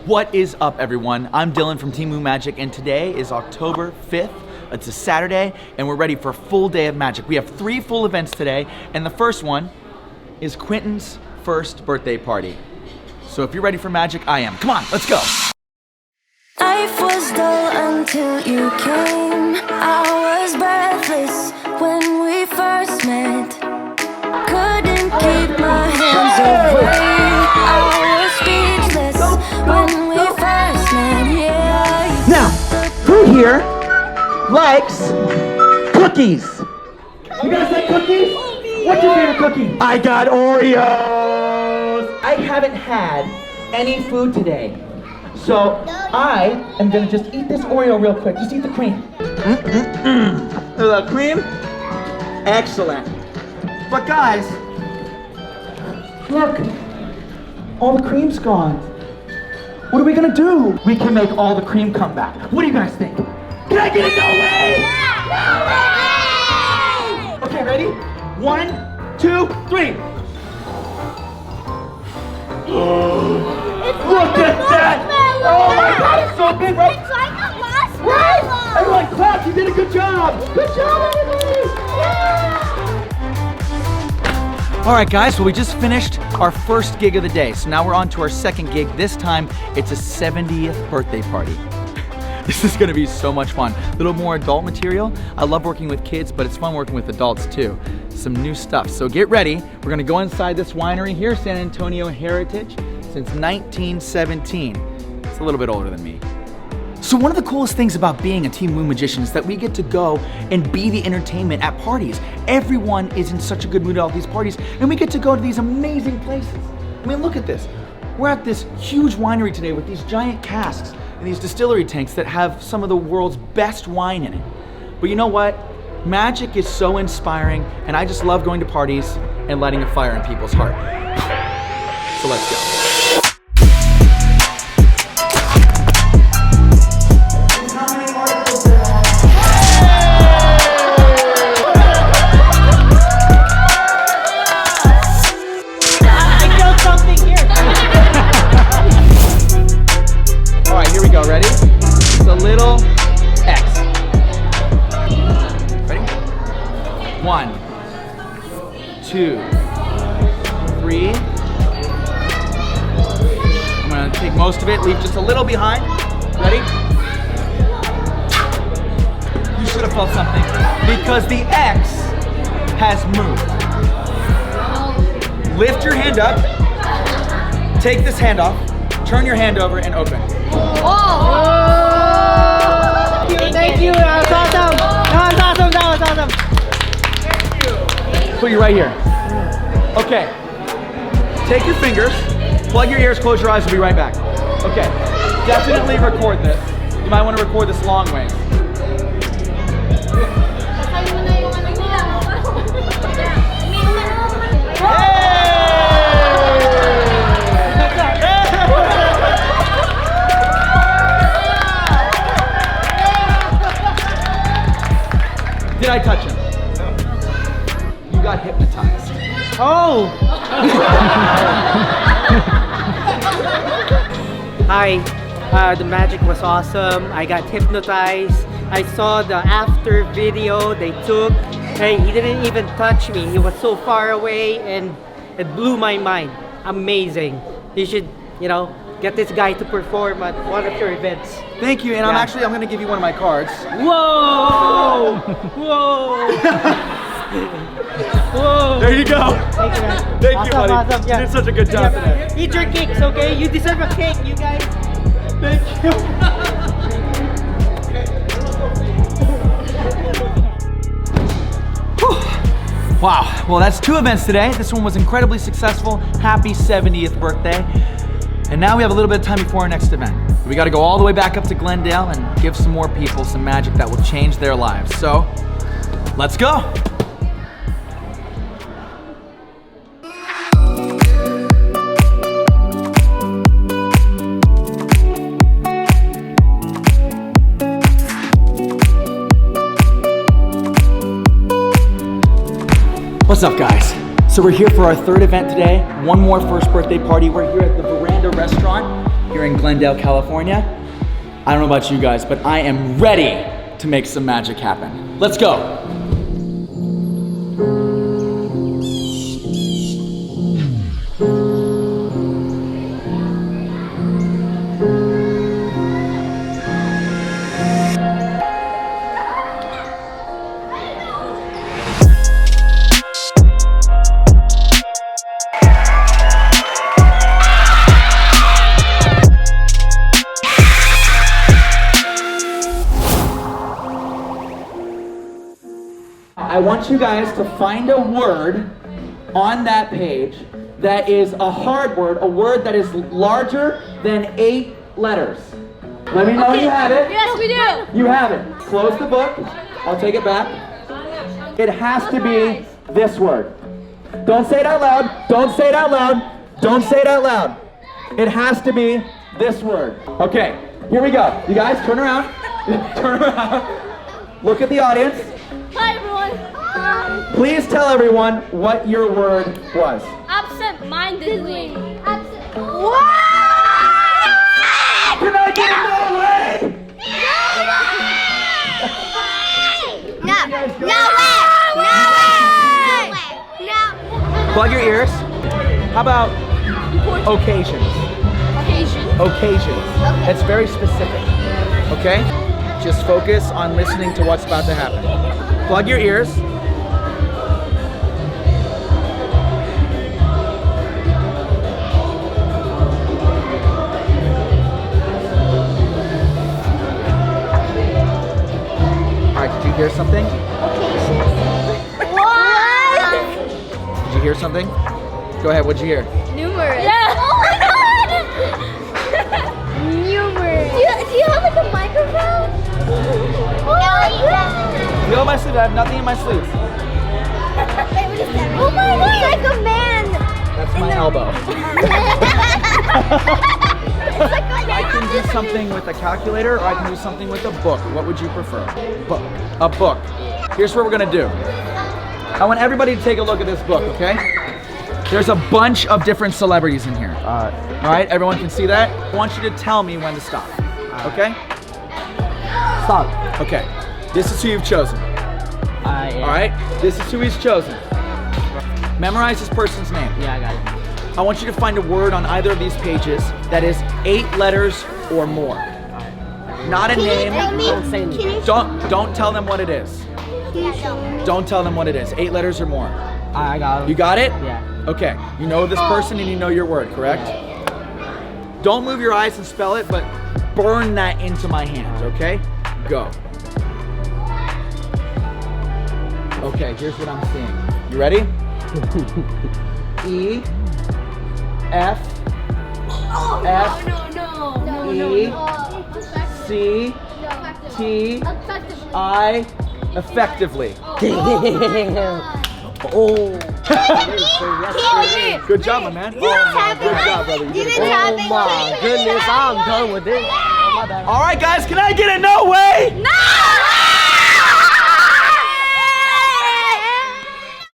What is up, everyone? I'm Dylan from Team Moon Magic, and today is October 5th. It's a Saturday, and we're ready for a full day of magic. We have 3 full events today, and the first one is Quentin's first birthday party. So if you're ready for magic, I am. Come on, let's go. Life was dull until you came. I was breathless when we first met. Couldn't keep my hands away. I was speechless when we first met. Yeah. Now, who here likes cookies? You guys like cookies? What's your favorite cookie? I got Oreos. I haven't had any food today. So I am gonna just eat this Oreo real quick. Just eat the cream. The cream? Excellent. But guys, look, all the cream's gone. What are we gonna do? We can make all the cream come back. What do you guys think? Can I get a no way? No way! Okay, ready? 1, 2, 3. Look at that! Oh my God, it's so big, right? It's like a marshmallow! Right? Everyone clap, you did a good job! Good job, everybody! Yeah! All right, guys, well, we just finished our first gig of the day. So now we're on to our second gig. This time, it's a 70th birthday party. This is gonna be so much fun. A little more adult material. I love working with kids, but it's fun working with adults too. Some new stuff. So get ready. We're gonna go inside this winery here, San Antonio Heritage, since 1917. It's a little bit older than me. So one of the coolest things about being a Team Moon Magician is that we get to go and be the entertainment at parties. Everyone is in such a good mood at all these parties, and we get to go to these amazing places. I mean, look at this. We're at this huge winery today with these giant casks and these distillery tanks that have some of the world's best wine in it. But you know what? Magic is so inspiring, and I just love going to parties and lighting a fire in people's heart. So let's go. Ready? Just a little X. Ready? 1, 2, 3. I'm gonna take most of it, leave just a little behind. Ready? You should have felt something because the X has moved. Lift your hand up. Take this hand off. Turn your hand over and open. Oh! Thank you. That was awesome. That was awesome. Thank you. Put you right here. Okay. Take your fingers, plug your ears, close your eyes, we'll be right back. Okay. Definitely record this. You might want to record this long way. Did I touch him? No. You got hypnotized. Oh! Hi. The magic was awesome. I got hypnotized. I saw the after video they took. Hey, he didn't even touch me. He was so far away, and it blew my mind. Amazing. You should, get this guy to perform at one of your events. Thank you, and I'm gonna give you one of my cards. Whoa! Whoa! Whoa! There you go. Thank you, man. Thank you, buddy. Awesome, yeah. You did such a good job today. Eat your cakes, okay? You deserve a cake, you guys. Thank you. Wow, well that's 2 events today. This one was incredibly successful. Happy 70th birthday. And now we have a little bit of time before our next event. We gotta go all the way back up to Glendale and give some more people some magic that will change their lives. So, let's go. What's up, guys? So we're here for our 3rd event today. One more first birthday party. We're here at the Veranda Restaurant here here in Glendale, California. I don't know about you guys, but I am ready to make some magic happen. Let's go. I want you guys to find a word on that page that is a hard word, a word that is larger than 8 letters. Let me know you have it. Yes, we do. You have it. Close the book. I'll take it back. It has to be this word. Don't say it out loud. Don't say it out loud. Don't say it out loud. It has to be this word. Okay, here we go. You guys turn around. Turn around. Look at the audience. Hi, everyone. Please tell everyone what your word was. Absent-mindedly. What? Can I get no way? No. Plug your ears. How about occasions? Occasions. It's very specific. Okay? Just focus on listening to what's about to happen. Plug your ears. Alright, did you hear something? What? Did you hear something? Go ahead, what'd you hear? Numerous. Yeah. Oh my god! Numerous. Do you have like a microphone? Oh my god! Feel my sleeve, I have nothing in my sleeves. Wait, what is that? Oh my god! It's like a man. That's my elbow. It's like a man. I can do something with a calculator or I can do something with a book. What would you prefer? Book. A book. Here's what we're gonna do. I want everybody to take a look at this book, okay? There's a bunch of different celebrities in here. All right, everyone can see that? I want you to tell me when to stop, okay? Stop. Okay, this is who you've chosen. All right, this is who he's chosen. Memorize this person's name. Yeah, I got it. I want you to find a word on either of these pages that is 8 letters or more. Not a name. Don't say anything. Don't tell them what it is. Don't tell them what it is. 8 letters or more. I got it. You got it? Yeah. Okay. You know this person and you know your word, correct? Don't move your eyes and spell it, but burn that into my hand, okay? Go. Okay, here's what I'm seeing. You ready? E, F, F, E, C, T, I, effectively. Oh. Good job, my man. Good job, brother. You did Oh my goodness, I'm done with this. Oh, my bad. All right, guys, can I get a no way? No!